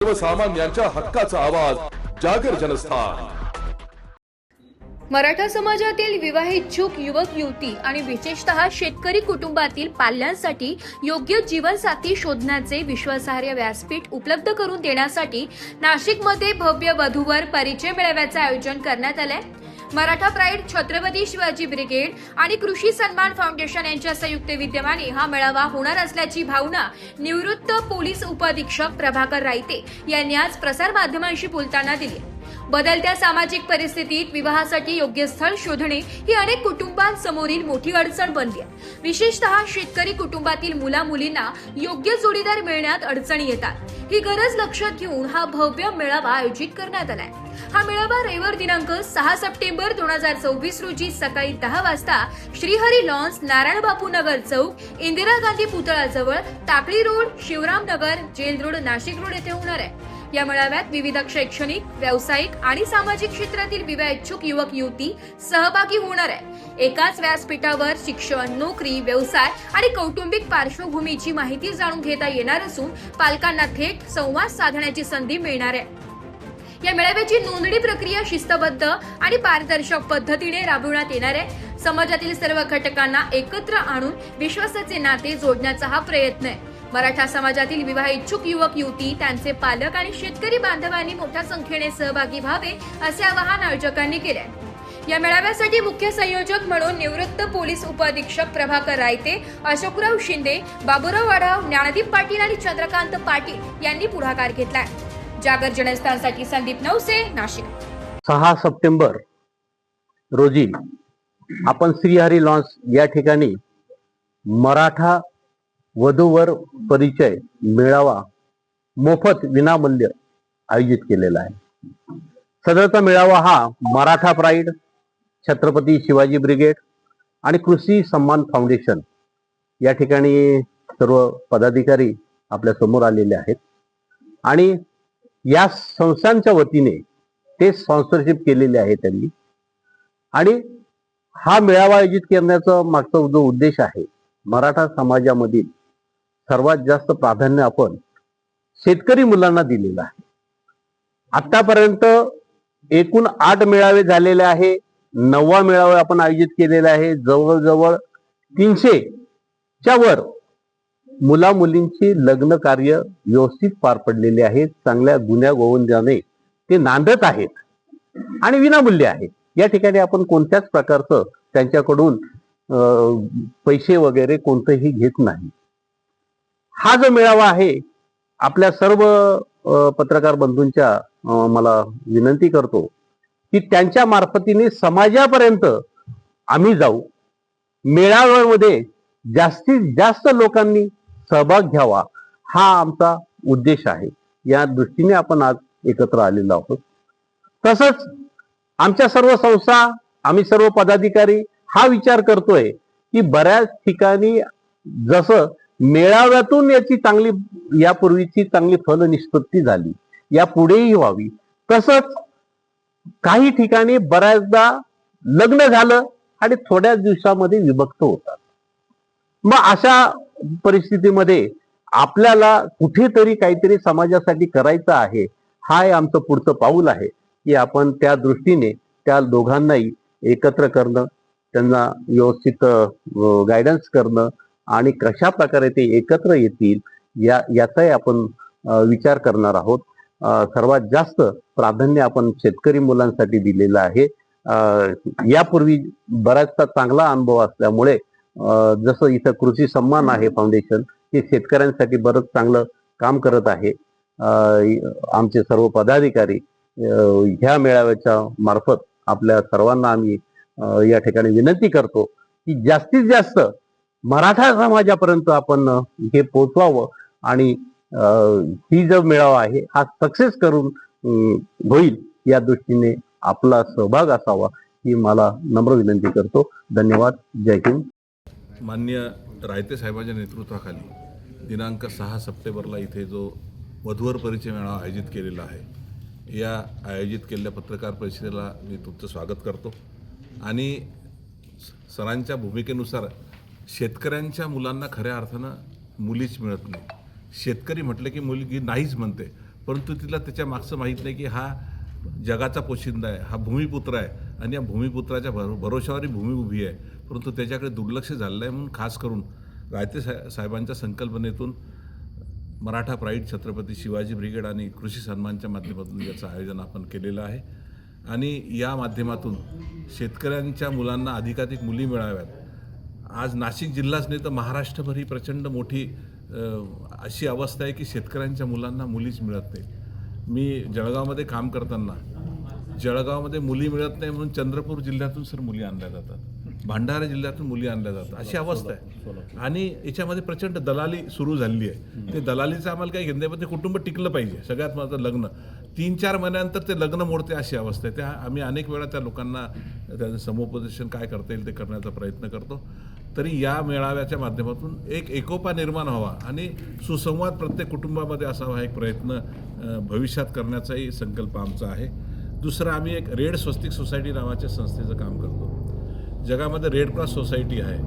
सर्वसामान्यांच्या हक्काचा आवाज जागर जनस्थान। मराठा समाजातील विवाह इच्छुक युवक युवती आणि विशेषतः शेतकरी कुटुंबातील पाल्यांसाठी योग्य जीवनसाथी शोधण्याचे विश्वासार्ह व्यासपीठ उपलब्ध करून देण्यासाठी नाशिकमध्ये भव्य वधूवर परिचय मेळाव्याचे आयोजन करण्यात आले। मराठा प्राईड, छत्रपती शिवाजी ब्रिगेड आणि कृषी सन्मान फाउंडेशन यांच्या संयुक्त विद्यमाने हा मेळावा होणार असल्याची भावना निवृत्त पोलीस उपअधीक्षक प्रभाकर रायते यांनी आज प्रसार माध्यमांशी बोलताना दिली। बदलत्या सामाजिक परिस्थितीत विवाहासाठी योग्य स्थळ शोधणे ही अनेक कुटुंबांसमोरील मोठी अडचण बनली आहे। विशेषतः शेतकरी कुटुंबातील मुला-मुलींना योग्य जोडीदार मिळण्यात अडचणी येतात। ही गरज लक्षात घेऊन हा भव्य मेळावा आयोजित करण्यात आलाय। हा मेळावा रविवार दिनांक 6 सप्टेंबर 2024 रोजी सकाळी 10 वाजता श्रीहरी लॉन्स, नारायण बापू नगर चौक, इंदिरा गांधी पुतळाजवळ, टाकळी रोड, शिवराम नगर, जेल रोड, नाशिक रोड येथे होणार आहे। या मेळाव्यात विविध शैक्षणिक, व्यावसायिक आणि सामाजिक क्षेत्रातील विवाह इच्छुक युवक युवती सहभागी होणार आहे। एकाच व्यासपीठावर शिक्षण, नोकरी, व्यवसाय आणि कौटुंबिक पार्श्वभूमीची माहिती जाणून घेता येणार असून पालकांना थेट संवाद साधण्याची संधी मिळणार आहे। या मेळाव्याची नोंदणी प्रक्रिया शिस्तबद्ध आणि पारदर्शक पद्धतीने राबवण्यात येणार आहे। समाजातील सर्व घटकांना एकत्र आणून विश्वासाचे नाते जोडण्याचा हा प्रयत्न आहे। मराठा समाजातील विवाह इच्छुक युवक युवती, त्यांचे पालक आणि शेतकरी बांधवांनी मोठ्या संख्येने सहभागी व्हावे असे आवाहन आयोजकांनी केले आहे। या मेळाव्यासाठी मुख्य संयोजक म्हणून निवृत्त पोलीस उपअधीक्षक प्रभाकर रायते, अशोकराव शिंदे, बाबूराव वाढाव, ज्ञानदीप पाटील आणि चंद्रकांत पाटील यांनी पुढाकार घेतलाय। जागर जनस्थानसाठी संदीप नवसे, नाशिक। 6 सप्टेंबर रोजी आपण श्रीहरी लॉन्स या ठिकाणी मराठा वधूवर परिचय मेळावा मोफत विनामूल्य आयोजित केलेला आहे। सदरचा मेळावा हा मराठा प्राईड, छत्रपती शिवाजी ब्रिगेड आणि कृषी सन्मान फाउंडेशन या ठिकाणी सर्व पदाधिकारी आपल्या समोर आलेले आहेत आणि या संस्थांच्या वतीने ते स्पॉन्सरशिप केलेले आहे त्यांनी। आणि हा मेळावा आयोजित करण्याचा मागचा जो उद्देश आहे, मराठा समाजामधील सर्वात जास्त प्राधान्य आपण शेतकरी मुलांना दिलेलं आहे। आतापर्यंत एकूण 8 मेळावे झालेले आहे। 9वा मेळावा आपण आयोजित केलेला आहे। जवळजवळ 300च्या वर मुला मुलींची लग्न कार्य व्यवस्थित पार पडलेले आहेत। चांगल्या गुण्या गोविंदाने ते नांदत आहेत आणि विनामूल्य आहे। या ठिकाणी आपण कोणत्याच प्रकारचं त्यांच्याकडून पैसे वगैरे कोणतेही घेत नाही। हा जो मेळावा आहे, आपल्या सर्व पत्रकार बंधूंच्या मला विनंती करतो की त्यांच्या मार्फतीने समाजापर्यंत आम्ही जाऊ, मेळाव्यामध्ये जास्तीत जास्त लोकांनी सहभाग घ्यावा, हा आमचा उद्देश आहे। या दृष्टीने आपण आज एकत्र आलेलो आहोत। तसंच आमच्या सर्व संस्था, आम्ही सर्व पदाधिकारी हा विचार करतोय की बऱ्याच ठिकाणी जसं मेळाव्यातून याची चांगली, यापूर्वीची चांगली फलनिष्पत्ती झाली, यापुढेही व्हावी, तसंच काही ठिकाणी बऱ्याचदा लग्न झालं आणि थोड्या दिवसामध्ये विभक्त होतात। मग अशा परिस्थितीमध्ये आपल्याला कुठेतरी काहीतरी समाजासाठी करायचं आहे, हा आमचं पुढचं पाऊल आहे की आपण त्या दृष्टीने त्या दोघांनाही एकत्र करणं, त्यांना व्यवस्थित गायडन्स करणं आणि कशा प्रकारे ते एकत्र येतील याचाही आपण विचार करणार आहोत। सर्वात जास्त प्राधान्य आपण शेतकरी मुलांसाठी दिलेलं आहे। यापूर्वी बराचसा चांगला अनुभव असल्यामुळे जसं इथं कृषी सन्मान आहे फाउंडेशन, हे शेतकऱ्यांसाठी बरंच चांगलं काम करत आहे। आमचे सर्व पदाधिकारी ह्या मेळाव्याच्या मार्फत आपल्या सर्वांना आम्ही या ठिकाणी विनंती करतो की जास्तीत जास्त मराठा समाजापर्यंत आपण हे पोहोचवावं आणि ही जो मेळावा आहे हा सक्सेस करून होईल या दृष्टीने आपला सहभाग असावा ही मला नम्र विनंती करतो। धन्यवाद। जय हिंद। माननीय रायते साहेबांच्या नेतृत्वाखाली दिनांक 6 सप्टेंबरला इथे जो वधूवर परिचय मेळावा आयोजित केलेला आहे, या आयोजित केलेल्या पत्रकार परिषदेला मी तुमचं स्वागत करतो। आणि सरांच्या भूमिकेनुसार शेतकऱ्यांच्या मुलांना खऱ्या अर्थानं मुलीच मिळत नाही। शेतकरी म्हटलं की मुलगी नाहीच म्हणते, परंतु तिला त्याच्या मागचं माहीत नाही की हा जगाचा पोशिंदा आहे, हा भूमिपुत्र आहे आणि या भूमिपुत्राच्या भरोशावर ही भूमी उभी आहे. परंतु त्याच्याकडे दुर्लक्ष झालेलं आहे. म्हणून खास करून रायते साहेबांच्या संकल्पनेतून मराठा प्राईड, छत्रपती शिवाजी ब्रिगेड आणि कृषी सन्मानच्या माध्यमातून याचं आयोजन आपण केलेलं आहे. आणि या माध्यमातून शेतकऱ्यांच्या मुलांना अधिकाधिक मुली मिळाव्यात. आज नाशिक जिल्हाच नाही तर महाराष्ट्रभर ही प्रचंड मोठी अशी अवस्था आहे की शेतकऱ्यांच्या मुलांना मुलीच मिळत नाही. मी जळगावमध्ये काम करताना जळगावमध्ये मुली मिळत नाही म्हणून चंद्रपूर जिल्ह्यातून सर मुली आणल्या जातात, भंडारा जिल्ह्यातून मुली आणल्या जातात, अशी अवस्था आहे. आणि याच्यामध्ये प्रचंड दलाली सुरू झालेली आहे. ते दलालीचं आम्हाला काही घेणं नाही, पण ते कुटुंब टिकलं पाहिजे. सगळ्यात महत्त्वाचं लग्न 3-4 महिन्यानंतर ते लग्न मोडते अशी अवस्था आहे. त्या आम्ही अनेक वेळा त्या लोकांना त्याचं समुपदेशन काय करता येईल ते करण्याचा प्रयत्न करतो. तरी या मेळाव्याच्या माध्यमातून एक एकोपा निर्माण व्हावा आणि सुसंवाद प्रत्येक कुटुंबामध्ये असावा हा एक प्रयत्न भविष्यात करण्याचाही संकल्प आमचा आहे. दुसरं, आम्ही एक रेड स्वस्तिक सोसायटी नावाच्या संस्थेचं काम करतो. जगामध्ये रेड क्रॉस सोसायटी आहे.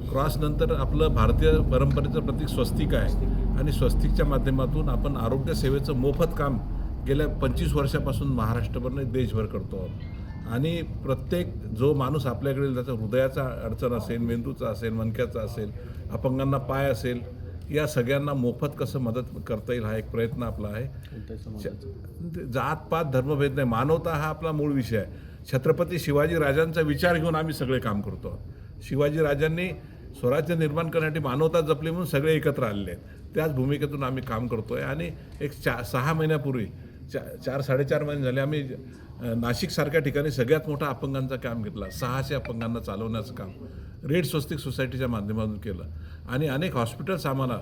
क्रॉसनंतर आपलं भारतीय परंपरेचं प्रतीक स्वस्तिक आहे आणि स्वस्तिकच्या माध्यमातून आपण आरोग्य सेवेचं मोफत काम गेल्या 25 वर्षापासून महाराष्ट्रभर नाही देशभर करतो आहोत. आणि प्रत्येक जो माणूस आपल्याकडे त्याचा हृदयाचा अडचण असेल, मेंदूचा असेल, मणक्याचा असेल, अपंगांना पाय असेल, या सगळ्यांना मोफत कसं मदत करता येईल हा एक प्रयत्न आपला आहे. जात पात धर्मभेद नाही, मानवता हा आपला मूळ विषय आहे. छत्रपती शिवाजी राजांचा विचार घेऊन आम्ही सगळे काम करतो. शिवाजी राजांनी स्वराज्य निर्माण करण्यासाठी मानवता जपली म्हणून सगळे एकत्र आलेले आहेत. त्याच भूमिकेतून आम्ही काम करतो आहे. आणि एक 6 महिन्यापूर्वी 4-4.5 महिने झाले आम्ही नाशिकसारख्या ठिकाणी सगळ्यात मोठा अपंगांचा काम घेतला. 600 अपंगांना चालवण्याचं काम रेड स्वस्तिक सोसायटीच्या माध्यमातून केलं. आणि अनेक हॉस्पिटल्स आम्हाला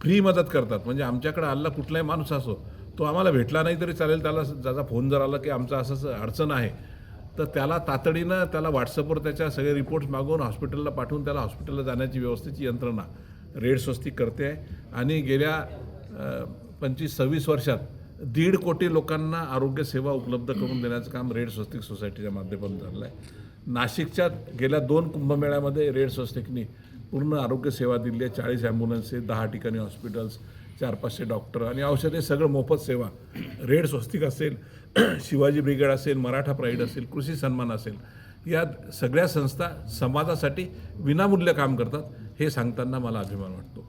फ्री मदत करतात. म्हणजे आमच्याकडे आलेला कुठलाही माणूस असो, तो आम्हाला भेटला नाही तरी चालेल, त्याला ज्याचा फोन जर आला की आमचं असं अडचण आहे तर त्याला तातडीनं त्याला व्हॉट्सअपवर त्याच्या सगळे रिपोर्ट्स मागवून हॉस्पिटलला पाठवून त्याला हॉस्पिटलला जाण्याची व्यवस्थेची यंत्रणा रेड स्वस्तिक करते आहे. आणि गेल्या 25-26 वर्षात 1.5 कोटी लोकांना आरोग्य सेवा उपलब्ध करून देण्याचं काम रेड स्वस्तिक सोसायटीच्या माध्यमातून झालं आहे. नाशिकच्या गेल्या 2 कुंभमेळ्यामध्ये रेड स्वस्तिकनी पूर्ण आरोग्य सेवा दिली आहे. 40 ॲम्ब्युलन्सेस, 10 ठिकाणी हॉस्पिटल्स, 400-500 डॉक्टर आणि औषधे, सगळं मोफत सेवा. रेड स्वस्तिक असेल, शिवाजी ब्रिगेड असेल, मराठा प्राईड असेल, कृषी सन्मान असेल, या सगळ्या संस्था समाजासाठी विनामूल्य काम करतात. हे सांगताना मला अभिमान वाटतो.